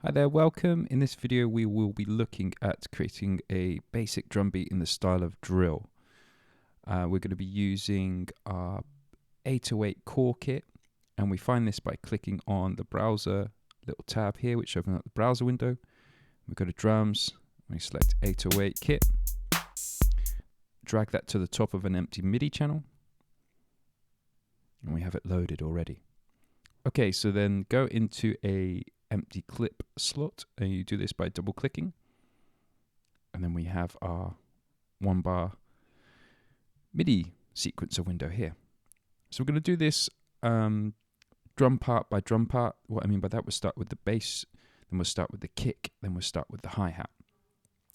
Hi there, welcome. In this video we will be looking at creating a basic drum beat in the style of drill. We're going to be using our 808 core kit, and we find this by clicking on the browser little tab here which opens up the browser window. We go to drums, we select 808 kit, drag that to the top of an empty MIDI channel, and we have it loaded already. Okay, so then go into a empty clip slot, and you do this by double clicking, and then we have our 1-bar MIDI sequencer window here. So we're going to do this drum part by drum part. What I mean by that, we'll start with the bass, then we'll start with the kick, then we'll start with the hi-hat.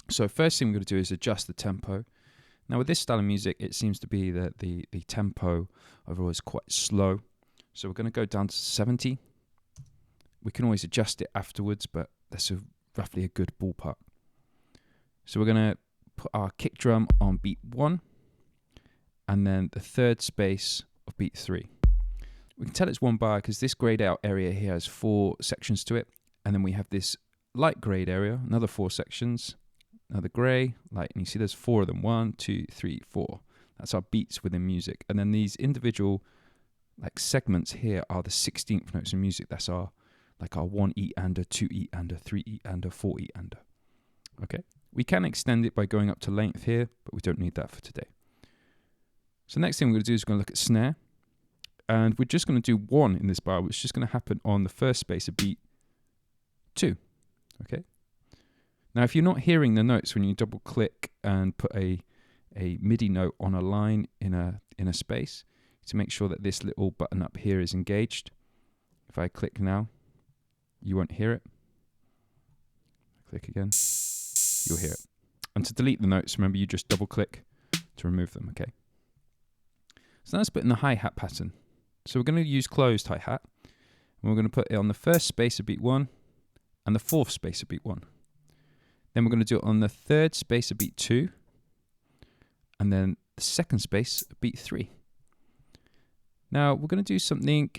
So first thing we're going to do is adjust the tempo. Now with this style of music, it seems to be that the tempo overall is quite slow, so we're going to go down to 70. We can always adjust it afterwards, but that's roughly a good ballpark. So we're going to put our kick drum on beat 1, and then the third space of beat 3. We can tell it's 1 bar because this grayed out area here has 4 sections to it, and then we have this light grayed area, another 4 sections, another grey, light, and you see there's 4 of them, 1, 2, 3, 4. That's our beats within music, and then these individual like segments here are the 16th notes in music. That's our 1 E-ander, 2 E-ander, 3 E-ander, 4 E-ander. Okay, we can extend it by going up to length here, but we don't need that for today. So next thing we're going to do is we're going to look at snare, and we're just going to do 1 in this bar, which is just going to happen on the first space of beat 2. Okay. Now, if you're not hearing the notes when you double click and put a MIDI note on a line in a space, to make sure that this little button up here is engaged. If I click now, you won't hear it. Click again, you'll hear it. And to delete the notes, remember you just double click to remove them, okay? So let's put in the hi-hat pattern. So we're going to use closed hi-hat, and we're going to put it on the first space of beat 1 and the 4th space of beat 1. Then we're going to do it on the 3rd space of beat 2, and then the 2nd space of beat 3. Now we're going to do something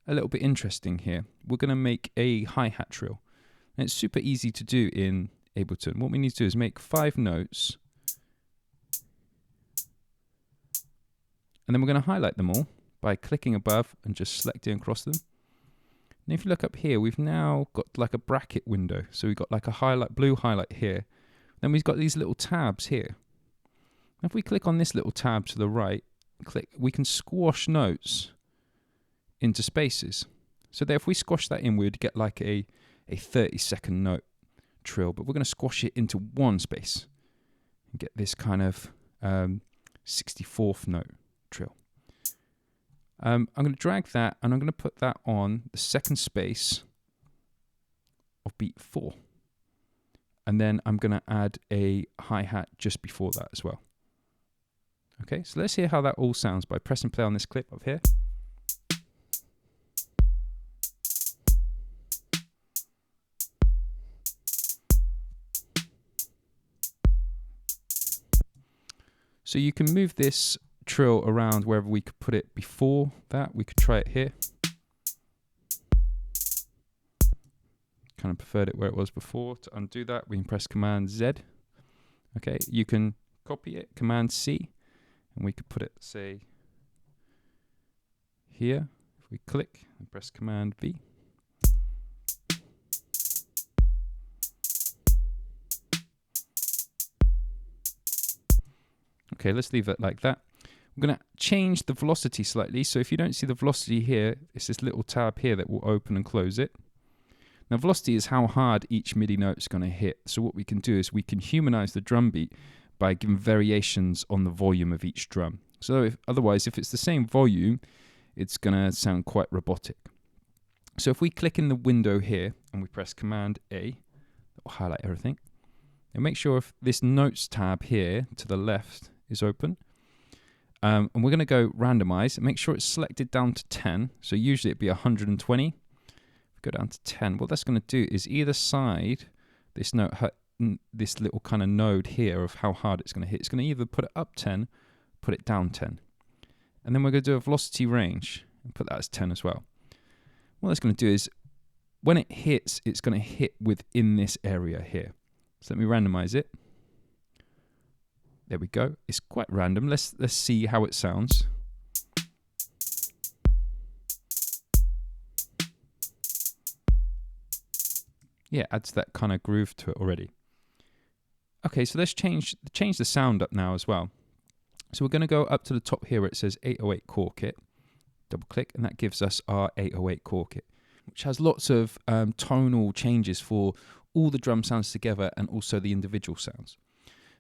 a little bit interesting here. We're going to make a hi-hat trill, and it's super easy to do in Ableton. What we need to do is make 5 notes, and then we're going to highlight them all by clicking above and just selecting across them. And if you look up here, we've now got like a bracket window. So we've got like a highlight, blue highlight here. Then we've got these little tabs here. If we click on this little tab to the right, we can squash notes into spaces. So that if we squash that in, we'd get like a 30-second note trill, but we're going to squash it into 1 space and get this kind of 64th note trill. I'm going to drag that, and I'm going to put that on the 2nd space of beat 4. And then I'm going to add a hi-hat just before that as well. Okay, so let's hear how that all sounds by pressing play on this clip up here. So you can move this trill around wherever we could put it before that. We could try it here. Kind of preferred it where it was before. To undo that, we can press Command Z. Okay, you can copy it, Command C, and we could put it, say, here. If we click and press Command V. Okay, let's leave it like that. We're going to change the velocity slightly. So if you don't see the velocity here, it's this little tab here that will open and close it. Now, velocity is how hard each MIDI note is going to hit. So what we can do is we can humanize the drum beat by giving variations on the volume of each drum. So otherwise, if it's the same volume, it's going to sound quite robotic. So if we click in the window here and we press Command A, that will highlight everything. And make sure if this notes tab here to the left is open. And we're going to go randomize and make sure it's selected down to 10. So usually it'd be 120. If we go down to 10, what that's going to do is either side this note, this little kind of node here of how hard it's going to hit. It's going to either put it up 10, put it down 10. And then we're going to do a velocity range and put that as 10 as well. What that's going to do is when it hits, it's going to hit within this area here. So let me randomize it. There we go. It's quite random. Let's see how it sounds. Yeah, adds that kind of groove to it already. Okay, so let's change the sound up now as well. So we're going to go up to the top here where it says 808 core kit. Double click, and that gives us our 808 core kit, which has lots of tonal changes for all the drum sounds together and also the individual sounds.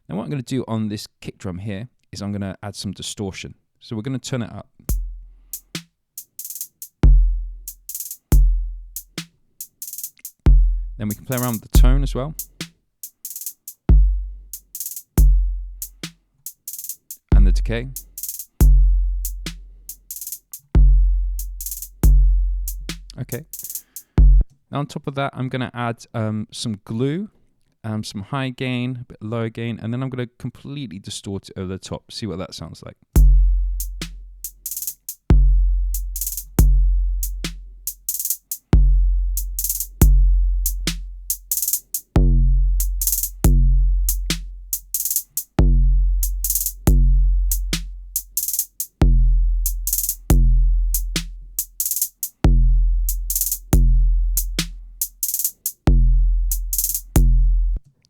Now what I'm going to do on this kick drum here is I'm going to add some distortion. So we're going to turn it up. Then we can play around with the tone as well. And the decay. Okay. Now on top of that, I'm going to add some glue, some high gain, a bit low gain, and then I'm going to completely distort it over the top. See what that sounds like.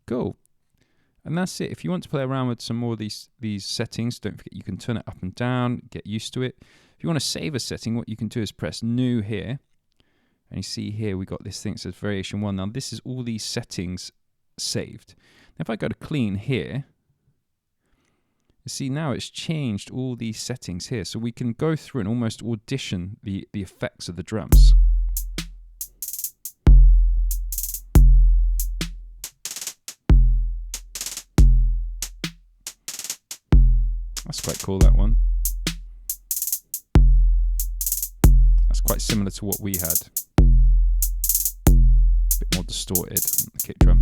Cool. And that's it. If you want to play around with some more of these settings, don't forget you can turn it up and down, get used to it. If you want to save a setting, what you can do is press new here. And you see here we got this thing that says variation 1. Now this is all these settings saved. Now if I go to clean here, you see now it's changed all these settings here. So we can go through and almost audition the effects of the drums. That's quite cool, that one. That's quite similar to what we had. A bit more distorted on the kick drum.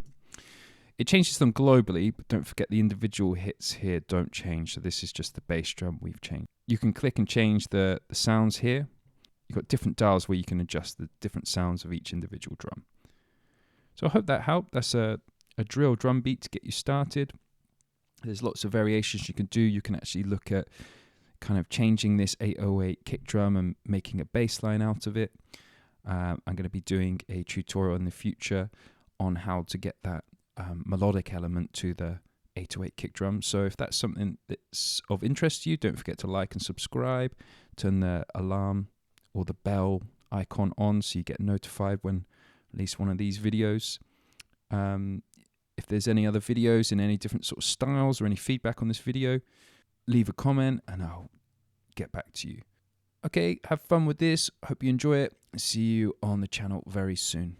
It changes them globally, but don't forget the individual hits here don't change. So this is just the bass drum we've changed. You can click and change the sounds here. You've got different dials where you can adjust the different sounds of each individual drum. So I hope that helped. That's a drill drum beat to get you started. There's lots of variations you can do. You can actually look at kind of changing this 808 kick drum and making a bass line out of it. I'm going to be doing a tutorial in the future on how to get that melodic element to the 808 kick drum. So if that's something that's of interest to you, don't forget to like and subscribe. Turn the alarm or the bell icon on so you get notified when at least one of these videos. If there's any other videos in any different sort of styles or any feedback on this video, leave a comment and I'll get back to you. Okay, have fun with this. Hope you enjoy it. See you on the channel very soon.